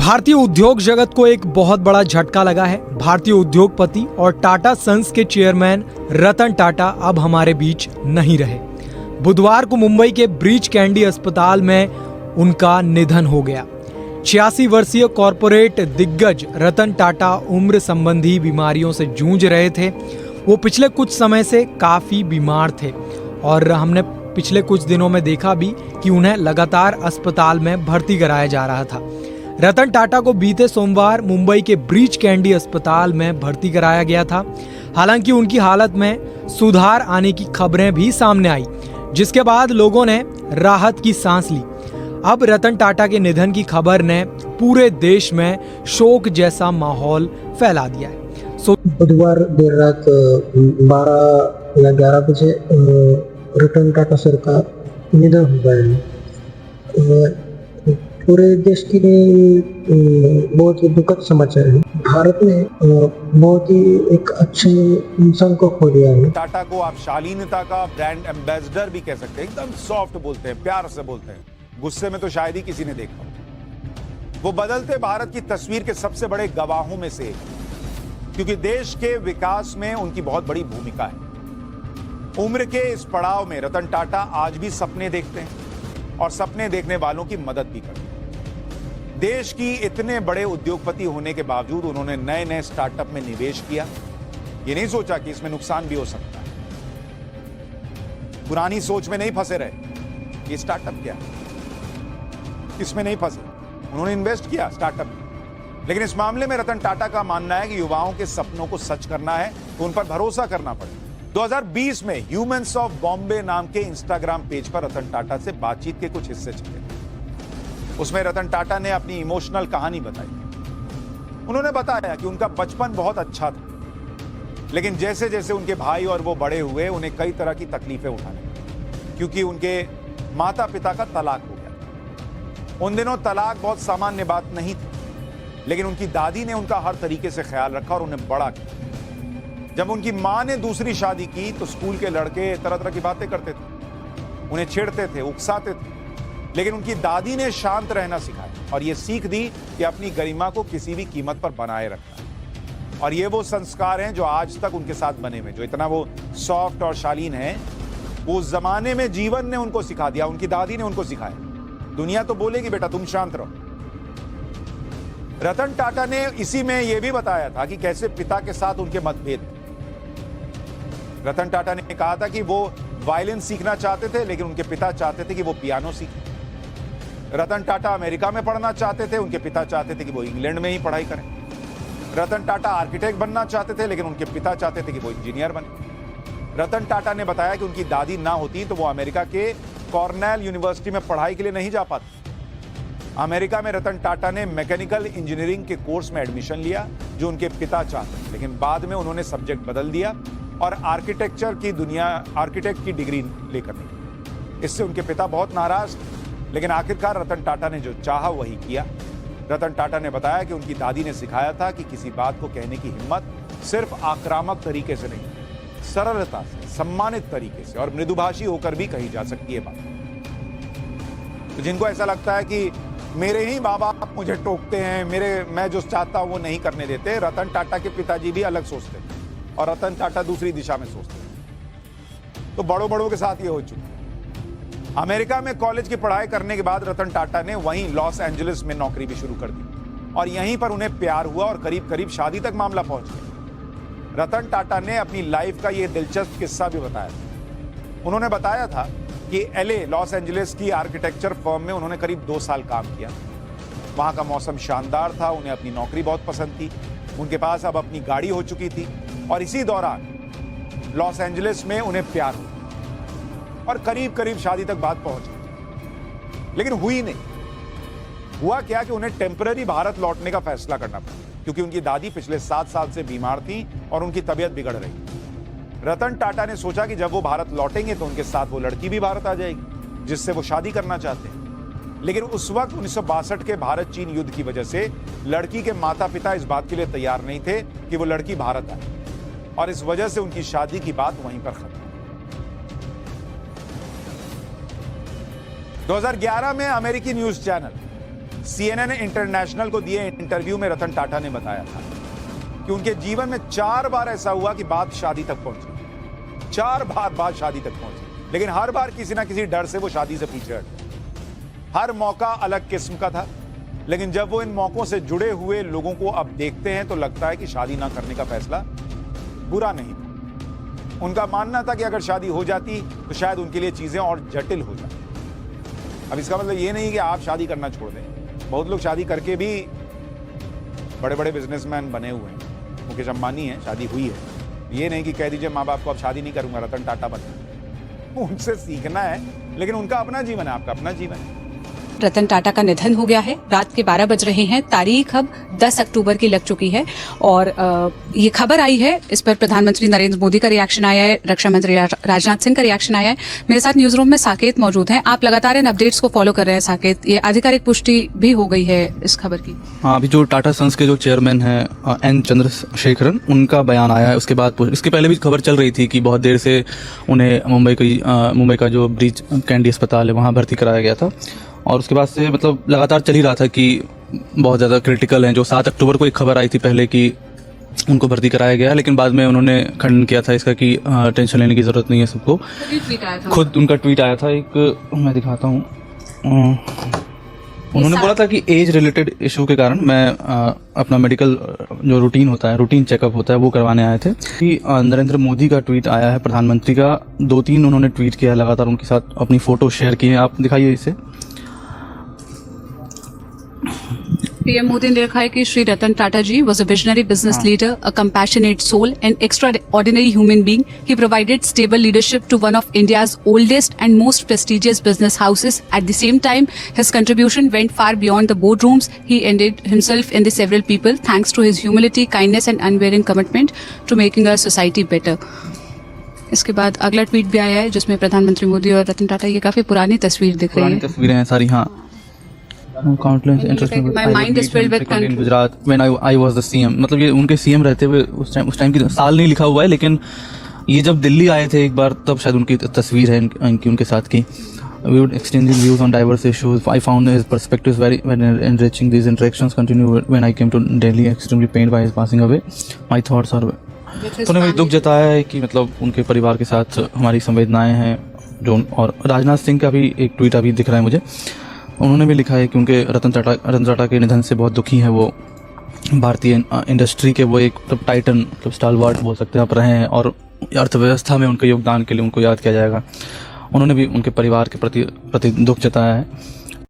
भारतीय उद्योग जगत को एक बहुत बड़ा झटका लगा है। भारतीय उद्योगपति और टाटा सन्स के चेयरमैन रतन टाटा अब हमारे बीच नहीं रहे। बुधवार को मुंबई के ब्रीच कैंडी अस्पताल में उनका निधन हो गया। 86 वर्षीय कॉरपोरेट दिग्गज रतन टाटा उम्र संबंधी बीमारियों से जूझ रहे थे। वो पिछले कुछ समय से काफी बीमार थे और हमने पिछले कुछ दिनों में देखा भी कि उन्हें लगातार अस्पताल में भर्ती कराया जा रहा था। रतन टाटा को बीते सोमवार मुंबई के ब्रीच कैंडी अस्पताल में भर्ती कराया गया था। हालांकि उनकी हालत में सुधार आने की खबरें भी सामने आई, जिसके बाद लोगों ने राहत की सांस ली। अब रतन टाटा के निधन की खबर ने पूरे देश में शोक जैसा माहौल फैला दिया है। बुधवार देर रात 12 या 11 बजे रतन टाटा सर का निधन हो गया है। पूरे देश के लिए बहुत ही दुखद समाचार है। भारत ने बहुत ही एक अच्छे इंसान को खो दिया है। टाटा को आप शालीनता का ब्रांड एम्बेसडर भी कह सकते हैं। एकदम सॉफ्ट बोलते हैं, प्यार से बोलते हैं, गुस्से में तो शायद ही किसी ने देखा हो। वो बदलते भारत की तस्वीर के सबसे बड़े गवाहों में से एक, क्योंकि देश के विकास में उनकी बहुत बड़ी भूमिका है। उम्र के इस पड़ाव में रतन टाटा आज भी सपने देखते हैं और सपने देखने वालों की मदद भी करते हैं। देश की इतने बड़े उद्योगपति होने के बावजूद उन्होंने नए नए स्टार्टअप में निवेश किया। ये नहीं सोचा कि इसमें नुकसान भी हो सकता है। पुरानी सोच में नहीं फंसे रहे। ये स्टार्टअप क्या है, इसमें नहीं फंसे, उन्होंने इन्वेस्ट किया स्टार्टअप में। लेकिन इस मामले में रतन टाटा का मानना है कि युवाओं के सपनों को सच करना है तो उन पर भरोसा करना पड़ेगा। 2020 में ह्यूमंस ऑफ बॉम्बे नाम के इंस्टाग्राम पेज पर रतन टाटा से बातचीत के कुछ हिस्से चले। उसमें रतन टाटा ने अपनी इमोशनल कहानी बताई। उन्होंने बताया कि उनका बचपन बहुत अच्छा था, लेकिन जैसे जैसे उनके भाई और वो बड़े हुए उन्हें कई तरह की तकलीफें उठानी पड़ी, क्योंकि उनके माता पिता का तलाक हो गया। उन दिनों तलाक बहुत सामान्य बात नहीं थी, लेकिन उनकी दादी ने उनका हर तरीके से ख्याल रखा और उन्हें बड़ा किया। जब उनकी मां ने दूसरी शादी की तो स्कूल के लड़के तरह तरह की बातें करते थे, उन्हें छेड़ते थे, उकसाते थे, लेकिन उनकी दादी ने शांत रहना सिखाया और यह सीख दी कि अपनी गरिमा को किसी भी कीमत पर बनाए रखना। और ये वो संस्कार हैं जो आज तक उनके साथ बने हुए, जो इतना वो सॉफ्ट और शालीन है, वो उस जमाने में जीवन ने उनको सिखा दिया, उनकी दादी ने उनको सिखाया। दुनिया तो बोलेगी बेटा तुम शांत रहो। रतन टाटा ने इसी में यह भी बताया था कि कैसे पिता के साथ उनके मतभेद थे। रतन टाटा ने कहा था कि वो वायलिन सीखना चाहते थे, लेकिन उनके पिता चाहते थे कि वो पियानो सीखें। रतन टाटा अमेरिका में पढ़ना चाहते थे, उनके पिता चाहते थे कि वो इंग्लैंड में ही पढ़ाई करें। रतन टाटा आर्किटेक्ट बनना चाहते थे, लेकिन उनके पिता चाहते थे कि वो इंजीनियर बने। रतन टाटा ने बताया कि उनकी दादी ना होती तो वो अमेरिका के कॉर्नेल यूनिवर्सिटी में पढ़ाई के लिए नहीं जा पाते। अमेरिका में रतन टाटा ने मैकेनिकल इंजीनियरिंग के कोर्स में एडमिशन लिया, जो उनके पिता चाहते थे, लेकिन बाद में उन्होंने सब्जेक्ट बदल दिया और आर्किटेक्ट की डिग्री लेकर निकले। इससे उनके पिता बहुत नाराज थे, लेकिन आखिरकार रतन टाटा ने जो चाहा वही किया। रतन टाटा ने बताया कि उनकी दादी ने सिखाया था कि किसी बात को कहने की हिम्मत सिर्फ आक्रामक तरीके से नहीं, सरलता से, सम्मानित तरीके से और मृदुभाषी होकर भी कही जा सकती है बात। तो जिनको ऐसा लगता है कि मेरे ही माँ बाप मुझे टोकते हैं, मैं जो चाहता हूं वो नहीं करने देते, रतन टाटा के पिताजी भी अलग सोचते थे और रतन टाटा दूसरी दिशा में सोचते थे। तो बड़ों के साथ ये हो चुका। अमेरिका में कॉलेज की पढ़ाई करने के बाद रतन टाटा ने वहीं लॉस एंजलिस में नौकरी भी शुरू कर दी और यहीं पर उन्हें प्यार हुआ और करीब करीब शादी तक मामला पहुंच गया। रतन टाटा ने अपनी लाइफ का यह दिलचस्प किस्सा भी बताया था। उन्होंने बताया था कि लॉस एंजलिस की आर्किटेक्चर फर्म में उन्होंने करीब 2 साल काम किया। वहां का मौसम शानदार था, उन्हें अपनी नौकरी बहुत पसंद थी, उनके पास अब अपनी गाड़ी हो चुकी थी और इसी दौरान लॉस एंजलिस में उन्हें प्यार हुआ और करीब करीब शादी तक बात पहुंच गई, लेकिन हुई नहीं। हुआ क्या कि उन्हें टेम्पररी भारत लौटने का फैसला करना पड़ा, क्योंकि उनकी दादी पिछले 7 साल से बीमार थी और उनकी तबीयत बिगड़ रही। रतन टाटा ने सोचा कि जब वो भारत लौटेंगे तो उनके साथ वो लड़की भी भारत आ जाएगी जिससे वो शादी करना चाहते हैं। लेकिन उस वक्त 1962 के भारत चीन युद्ध की वजह से लड़की के माता पिता इस बात के लिए तैयार नहीं थे कि वो लड़की भारत आए और इस वजह से उनकी शादी की बात वहीं पर खत्म। 2011 में अमेरिकी न्यूज चैनल CNN इंटरनेशनल को दिए इंटरव्यू में रतन टाटा ने बताया था कि उनके जीवन में 4 बार ऐसा हुआ कि बात शादी तक पहुंची। 4 बार बात शादी तक पहुंची, लेकिन हर बार किसी ना किसी डर से वो शादी से पीछे हटे। हर मौका अलग किस्म का था, लेकिन जब वो इन मौकों से जुड़े हुए लोगों को अब देखते हैं तो लगता है कि शादी ना करने का फैसला बुरा नहीं था। उनका मानना था कि अगर शादी हो जाती तो शायद उनके लिए चीजें और जटिल हो जाती। अब इसका मतलब ये नहीं कि आप शादी करना छोड़ दें। बहुत लोग शादी करके भी बड़े बड़े बिजनेसमैन बने हुए हैं। मुकेश अंबानी है, शादी हुई है। ये नहीं कि कह दीजिए माँ बाप को अब शादी नहीं करूंगा, रतन टाटा बनना। उनसे सीखना है, लेकिन उनका अपना जीवन है, आपका अपना जीवन है। रतन टाटा का निधन हो गया है। रात के 12 बज रहे हैं। तारीख अब 10 अक्टूबर की लग चुकी है और ये खबर आई है, इस पर प्रधानमंत्री नरेंद्र मोदी का रिएक्शन आया है, रक्षा मंत्री राजनाथ सिंह का रिएक्शन आया है। मेरे साथ न्यूज रूम में साकेत मौजूद हैं। आप लगातार इन अपडेट्स को फॉलो कर रहे हैं साकेत, ये आधिकारिक पुष्टि भी हो गई है इस खबर की? हाँ, अभी जो टाटा सन्स के जो चेयरमैन हैं एन चंद्रशेखरन, उनका बयान आया है। उसके बाद इसके पहले भी खबर चल रही थी कि बहुत देर से उन्हें मुंबई का जो ब्रीच कैंडी अस्पताल है वहाँ भर्ती कराया गया था, और उसके बाद से मतलब लगातार चल ही रहा था कि बहुत ज़्यादा क्रिटिकल हैं। जो 7 अक्टूबर को एक खबर आई थी पहले कि उनको भर्ती कराया गया, लेकिन बाद में उन्होंने खंडन किया था इसका कि टेंशन लेने की ज़रूरत नहीं है सबको। खुद उनका ट्वीट आया था, एक मैं दिखाता हूँ। उन्होंने बोला था कि एज रिलेटेड इशू के कारण मैं अपना मेडिकल जो रूटीन चेकअप होता है वो करवाने आए थे। कि नरेंद्र मोदी का ट्वीट आया है, प्रधानमंत्री का 2-3 उन्होंने ट्वीट किया है लगातार, उनके साथ अपनी फ़ोटो शेयर की है। आप दिखाइए इसे। पीएम मोदी ने लिखा है कि श्री रतन टाटा जी was a visionary business leader, a compassionate soul, an extraordinary human being. He provided stable leadership to one of India's oldest and most prestigious business houses. At the same time, his contribution went far beyond the boardrooms. He ended himself in the several people thanks to his humility, kindness and unwavering commitment to making our society better. इसके बाद अगला tweet भी आया है जिसमें प्रधानमंत्री मोदी और रतन टाटा, ये काफी पुरानी तस्वीर दिख रही है। पुरानी तस्वीरें हैं सारी। हाँ, countless interesting. My mind is filled with in Gujarat when I was the CM, मतलब ये उनके सीएम रहते हुए उस टाइम की साल नहीं लिखा हुआ है, लेकिन ये जब दिल्ली आए थे एक बार तब शायद उनकी तस्वीर है इनकी उनके साथ की। We would exchanging views on diverse issues. I found his perspectives very enriching. These interactions continue when I came to Delhi, extremely pained by his passing away. My thoughts are तो उन्होंने दुख जताया है कि मतलब उनके परिवार के साथ हमारी संवेदनाएं हैं जो। और राजनाथ सिंह का भी एक ट्वीट अभी दिख रहा है मुझे, उन्होंने भी लिखा है कि उनके रतन टाटा के निधन से बहुत दुखी हैं वो। भारतीय इंडस्ट्री के वो एक मतलब टाइटन, मतलब स्टालवार्ट बोल सकते हैं आप रहे हैं, और अर्थव्यवस्था में उनके योगदान के लिए उनको याद किया जाएगा। उन्होंने भी उनके परिवार के प्रति दुख जताया है।